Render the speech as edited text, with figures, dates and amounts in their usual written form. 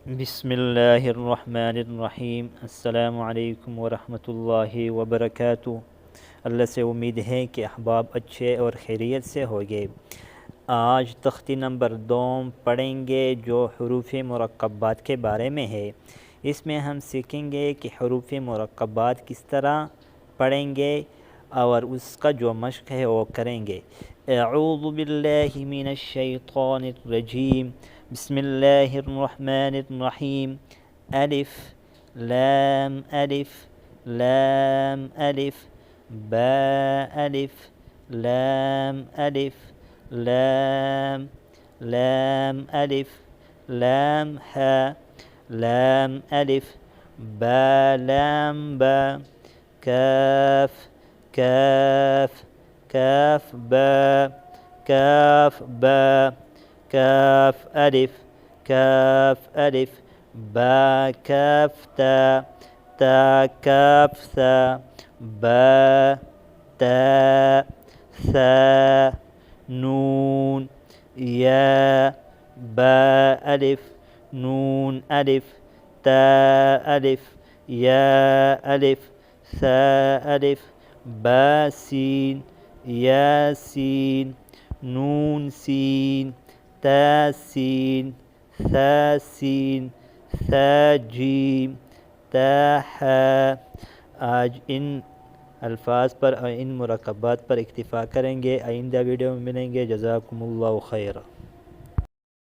बिस्मिल्लाहिर्रहमानिर्रहीम। अस्सलामु अलैकुम वरहमतुल्लाहि वबरकातुहू। अल्लाह से उम्मीद है कि अहबाब अच्छे और खैरियत से होंगे। आज तख्ती नंबर 2 पढ़ेंगे जो हरूफ मुरक्कबात के बारे में है। इसमें हम सीखेंगे कि हरूफ मुरक्कबात किस तरह पढ़ेंगे और उसका जो मश्क है वो करेंगे। अऊज़ु बिल्लाहि मिनश शैतानिर रजीम। बिस्मिल्लाहिर्रहमानिर्रहीम। अलिफ लाम अलिफ लाम अलिफ बा अलिफ लाम अलिफ लाम लाम अलिफ लाम हा लाम अलिफ बा लाम बा काफ काफ काफ बा काफ बा काफ अलिफ बा काफ ता ता काफ सा बा ता सा नून या बा अलिफ नून अलिफ ता अलिफ या अलिफ सा अलिफ बा सीन या सीन नून सीन ता सीन सा सीन सा जीम ता हा। आज इन अल्फाज पर और इन मुरक्कबात पर इक्तिफ़ा करेंगे। आइंदा वीडियो में मिलेंगे। जज़ाकुमुल्लाहु खैरा।